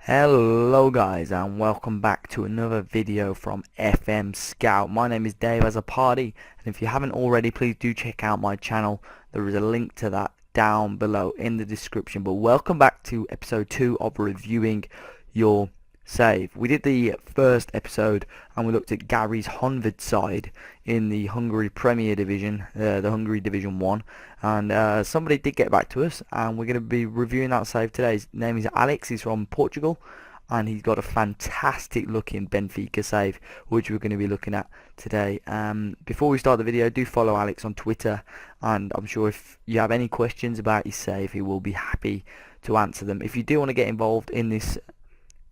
Hello guys, and welcome back to another video from FM Scout. My name is Dave as a party, and if you haven't already, please do check out my channel. There is a link to that down below in the description. But welcome back to episode 2 of reviewing your save. We did the first episode and we looked at Gary's Honved side in the Hungary Premier Division, the Hungary Division 1, and somebody did get back to us, and we're going to be reviewing that save today. His name is Alex, he's from Portugal, and he's got a fantastic looking Benfica save which we're going to be looking at today. Before we start the video, do follow Alex on Twitter, and I'm sure if you have any questions about his save, he will be happy to answer them. If you do want to get involved in this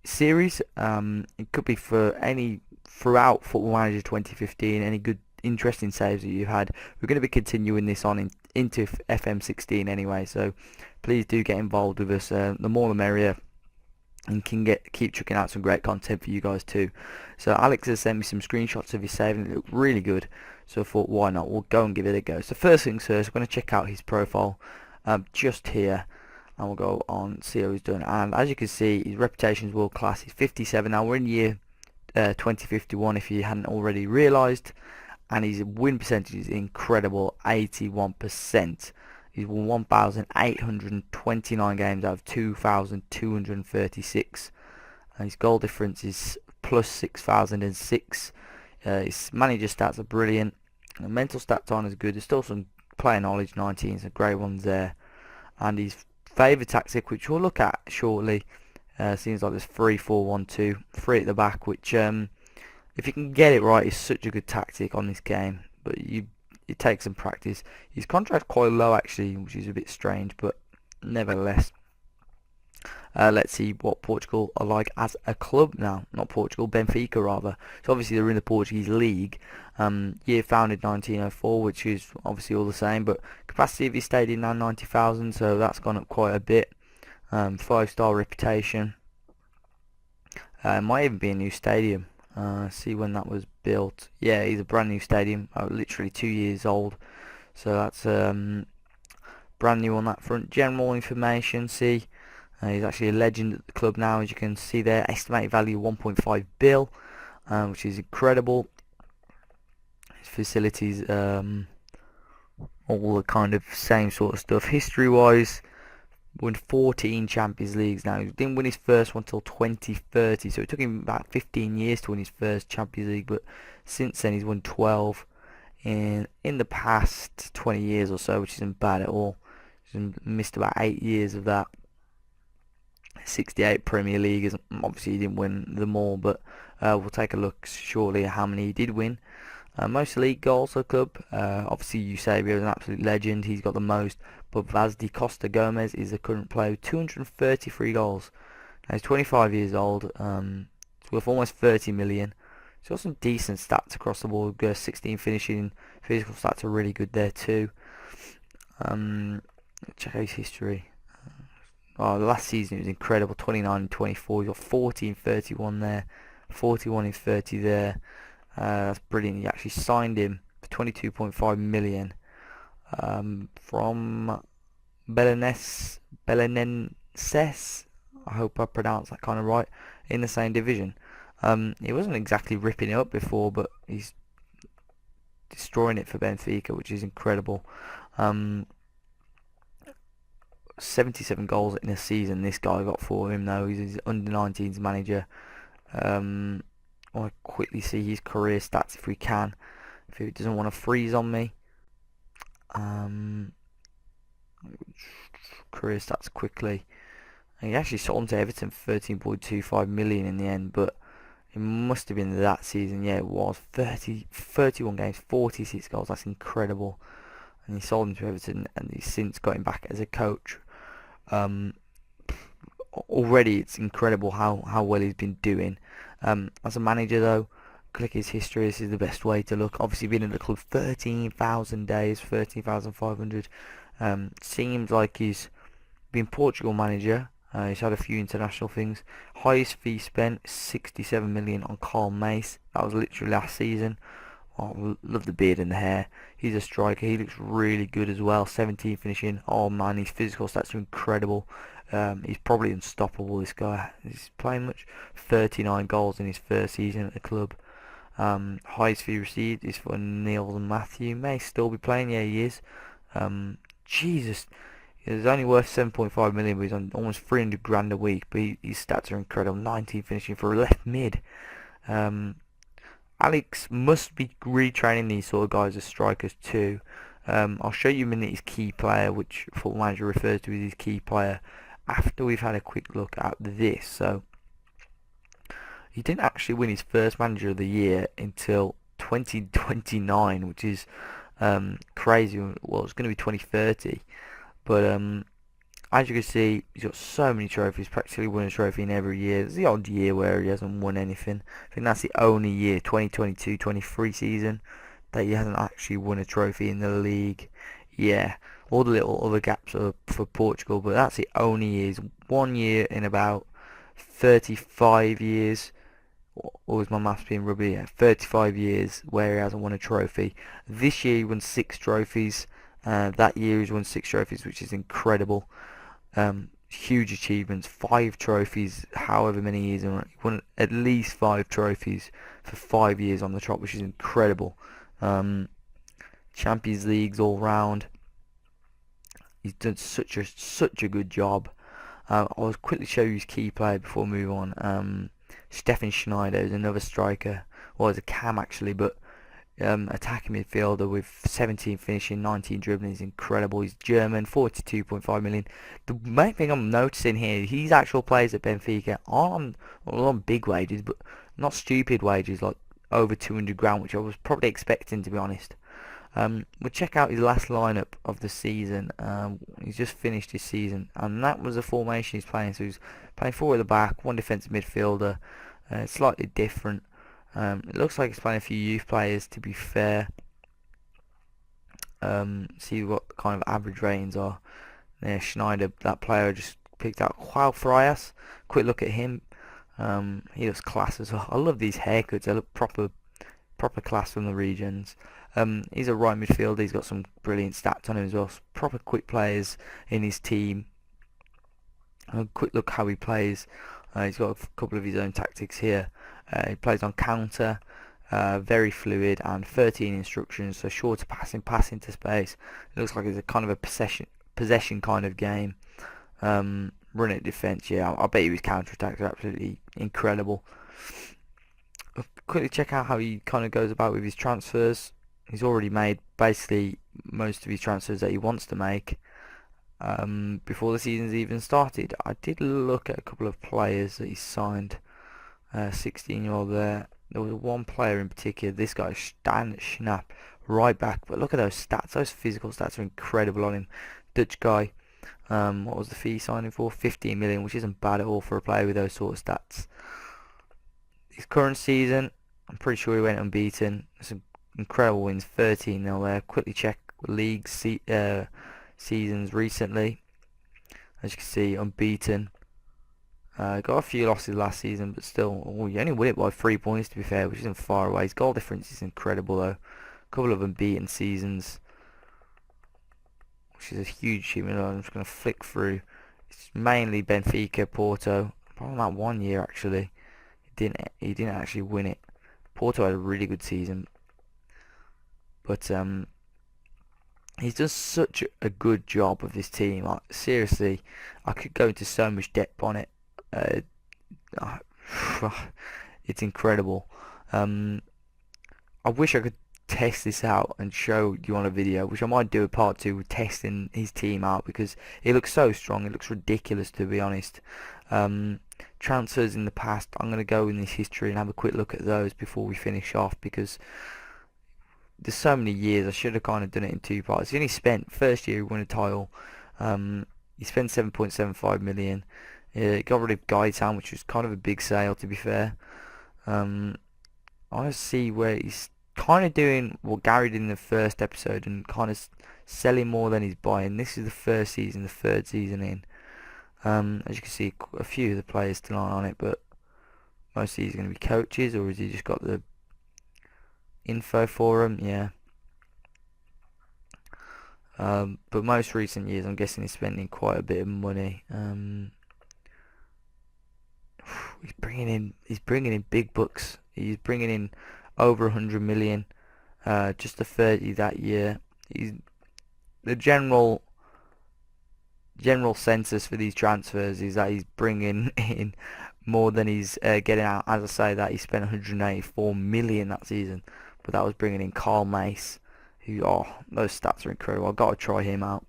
series, it could be for any throughout Football Manager 2015, any good interesting saves that you've had. We're going to be continuing this on into FM16 anyway, so please do get involved with us. The more the merrier, and keep checking out some great content for you guys too. So Alex has sent me some screenshots of his save and it looked really good, so I thought why not, we'll go and give it a go. So first things first, we're going to check out his profile just here, and we'll go on see how he's done. And as you can see, his reputation is world class. He's 57 now. We're in year 2051 if you hadn't already realised, and his win percentage is incredible, 81%. He's won 1,829 games out of 2,236. And his goal difference is plus 6,006. His manager stats are brilliant. The mental stats aren't as good. There's still some player knowledge, 19, some great ones there. And his favourite tactic, which we'll look at shortly, seems like there's 3-4-1-2, 3 at the back, which if you can get it right, is such a good tactic on this game. But it takes some practice. His contract's quite low actually, which is a bit strange, but nevertheless. Let's see what Portugal are like as a club now. Not Portugal, Benfica rather. So obviously they're in the Portuguese league. Year founded 1904, which is obviously all the same, but capacity of his stadium now 90,000, so that's gone up quite a bit. 5-star reputation. Might even be a new stadium. See when that was built. Yeah, it's a brand new stadium, literally 2 years old, so that's brand new on that front. General information, see, he's actually a legend at the club now, as you can see there. Estimated value 1.5 bill, which is incredible. His facilities, all the kind of same sort of stuff. History wise, won 14 Champions Leagues now. He didn't win his first one until 2030, so it took him about 15 years to win his first Champions League, but since then he's won 12 in the past 20 years or so, which isn't bad at all. He's missed about 8 years of that. 68 Premier League, obviously he didn't win them all, but we'll take a look shortly at how many he did win. Most league goals for the club, obviously Eusebio is an absolute legend, he's got the most, but Vazdi Costa Gomez is the current player with 233 goals. Now he's 25 years old, he's worth almost 30 million. He's got some decent stats across the board, 16 finishing, physical stats are really good there too. Check out his history. Oh, the last season it was incredible, 29 and 24, he's got 40 and 31 there, 41 and 30 there. That's brilliant. He actually signed him for 22.5 million from Belenenses. I hope I pronounced that kind of right. In the same division. He wasn't exactly ripping it up before, but he's destroying it for Benfica, which is incredible. 77 goals in a season this guy got for him though. He's his under-19s manager. I'll quickly see his career stats if we can, if he doesn't want to freeze on me. Career stats quickly. He actually sold him to Everton for 13.25 million in the end, but it must have been that season. Yeah, it was 31 games, 46 goals. That's incredible. And he sold him to Everton, and he's since got him back as a coach. Already it's incredible how well he's been doing. As a manager though, click his history. This is the best way to look. Obviously been in the club 13,000 days, 13,500. Seems like he's been Portugal manager. He's had a few international things. Highest fee spent, 67 million on Carl Mace. That was literally last season. Oh, love the beard and the hair. He's a striker. He looks really good as well. 17 finishing. Oh man, his physical stats are incredible. He's probably unstoppable, this guy. He's playing much. 39 goals in his first season at the club. Highest fee received is for Neil Matthew. May still be playing, yeah he is. Jesus, he's only worth 7.5 million, but he's on almost 300 grand a week. But his stats are incredible. 19 finishing for a left mid. Alex must be retraining these sort of guys as strikers too. I'll show you a minute his key player, which Football Manager refers to as his key player, after we've had a quick look at this. So he didn't actually win his first Manager of the Year until 2029, which is crazy. Well, it's going to be 2030, but as you can see, he's got so many trophies, practically won a trophy in every year. There's the odd year where he hasn't won anything. I think that's the only year, 2022-23 season, that he hasn't actually won a trophy in the league. Yeah, all the little other gaps are for Portugal, but that's the only year. 1 year in about 35 years, or is my maths being rubby? Yeah, 35 years where he hasn't won a trophy. This year he won 6 trophies. That year he's won 6 trophies, which is incredible. Huge achievements. 5 trophies, however many years, and he won at least 5 trophies for 5 years on the trot, which is incredible. Champions Leagues all round. He's done such a good job. I'll quickly show you his key player before we move on. Stefan Schneider is another striker. Well, he's a cam actually, but attacking midfielder with 17 finishing, 19 dribbling is incredible. He's German, 42.5 million. The main thing I'm noticing here, his actual players at Benfica aren't on big wages, but not stupid wages, like over 200 grand, which I was probably expecting, to be honest. We'll check out his last lineup of the season. He's just finished his season, and that was the formation he's playing. So he's playing 4 at the back, 1 defensive midfielder. Slightly different. It looks like he's playing a few youth players, to be fair. See what kind of average ratings are. There, Schneider, that player I just picked out. Juan Frias. Quick look at him. He looks class as well. I love these haircuts. They look proper class from the regions. He's a right midfielder. He's got some brilliant stats on him as well. Proper quick players in his team. A quick look how he plays. He's got a couple of his own tactics here. He plays on counter, very fluid, and 13 instructions, so shorter passing to space. It looks like it's a kind of a possession kind of game. Run at defence, yeah, I bet his counter-attacks are absolutely incredible. I'll quickly check out how he kind of goes about with his transfers. He's already made basically most of his transfers that he wants to make. Before the season's even started. I did look at a couple of players that he signed. 16-year-old there. There was one player in particular, this guy Stan Schnapp, right back. But look at those stats. Those physical stats are incredible on him. Dutch guy. What was the fee signing for? 15 million, which isn't bad at all for a player with those sort of stats. His current season, I'm pretty sure he went unbeaten. Some incredible wins, 13-0 there. Quickly check league seasons recently. As you can see, unbeaten. Got a few losses last season, but still, you only win it by 3 points, to be fair, which isn't far away. His goal difference is incredible though. A couple of unbeaten seasons, which is a huge achievement. I'm just going to flick through. It's mainly Benfica, Porto. Probably that 1 year actually. He didn't actually win it. Porto had a really good season, but he's done such a good job of this team. Like, seriously, I could go into so much depth on it. It's incredible. I wish I could test this out and show you on a video, which I might do a part 2 with testing his team out, because it looks so strong. It looks ridiculous, to be honest. Transfers in the past, I'm going to go in this history and have a quick look at those before we finish off, because there's so many years. I should have kind of done it in 2 parts. He only spent, first year he won a title, he spent 7.75 million. Got rid of Guytown, which was kind of a big sale, to be fair. I see where he's kind of doing what Gary did in the first episode, and kind of selling more than he's buying. This is the first season, the 3rd season in. As you can see, a few of the players still aren't on it, but most of these are going to be coaches, or has he just got the info for them? Yeah. But most recent years, I'm guessing he's spending quite a bit of money. He's bringing in big bucks. He's bringing in over 100 million. Just the 30 that year. He's the general census for these transfers is that he's bringing in more than he's getting out. As I say, that he spent 184 million that season, but that was bringing in Carl Mace, who, oh, those stats are incredible. I've got to try him out.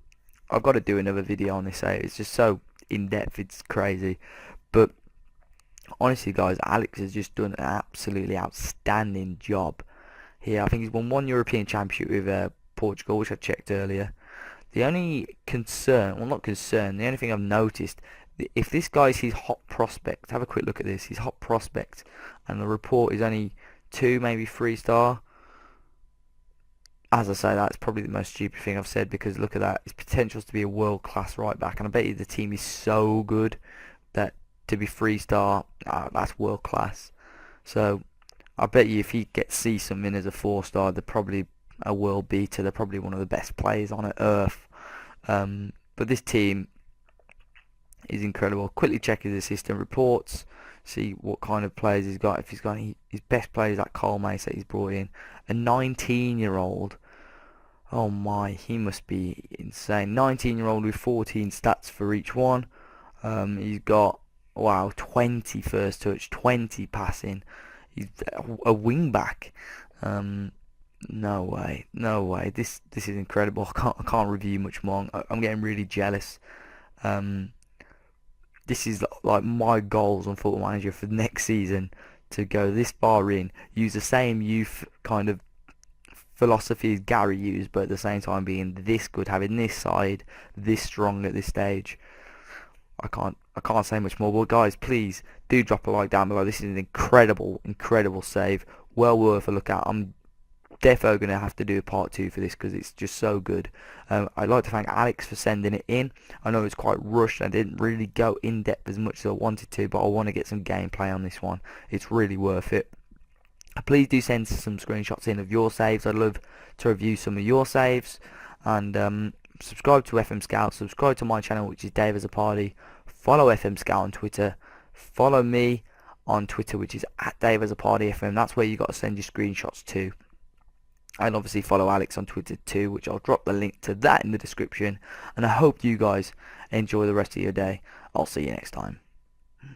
I've got to do another video on this. It's just so in depth, it's crazy. But honestly, guys, Alex has just done an absolutely outstanding job here. I think he's won one European Championship with Portugal, which I checked earlier. The only concern, well, not concern, the only thing I've noticed, if this guy's his hot prospect, have a quick look at this, his hot prospect, and the report is only 2, maybe 3 star. As I say, that's probably the most stupid thing I've said, because look at that, his potential to be a world-class right back, and I bet you the team is so good that to be 3 star, that's world-class. So I bet you if he gets see something as a 4 star, they're probably a world beater. They're probably one of the best players on earth. But this team is incredible. Quickly check his assistant reports, see what kind of players he's got. If he's got his best players like Carl Mace that he's brought in, a 19-year-old. Oh my, he must be insane. 19-year-old with 14 stats for each one. He's got, wow, 20 first touch, 20 passing. He's a wing back. No way, no way. This is incredible. I can't review much more. I'm getting really jealous. This is like my goals on Football Manager for next season, to go this far in, use the same youth kind of philosophy as Gary used, but at the same time being this good, having this side this strong at this stage. I can't say much more. But guys, please do drop a like down below. This is an incredible save. Well worth a look at. I'm defo gonna have to do a part 2 for this because it's just so good. I'd like to thank Alex for sending it in. I know it's quite rushed. I didn't really go in depth as much as I wanted to, but I want to get some gameplay on this one. It's really worth it. Please do send some screenshots in of your saves. I'd love to review some of your saves. And subscribe to FM Scout. Subscribe to my channel, which is Dave as a Party. Follow FM Scout on Twitter. Follow me on Twitter, which is at Dave as a Party FM. That's where you got to send your screenshots to. And obviously follow Alex on Twitter too, which I'll drop the link to that in the description. And I hope you guys enjoy the rest of your day. I'll see you next time.